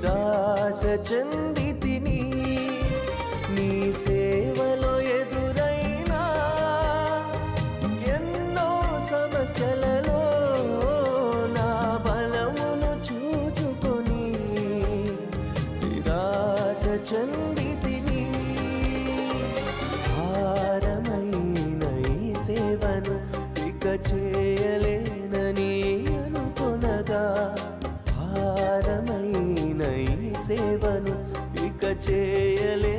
నిరాశ చెందితిని నీ సేవలో ఎదురైనా ఎన్నో సమస్యలలో నా బలమును చూచుకొని నిరాశ చెందితిని భారమైన ఈ సేవను ఇక చేయలేనని అనుకొనగా భారమైన ఈ సేవను ఇక చేయలే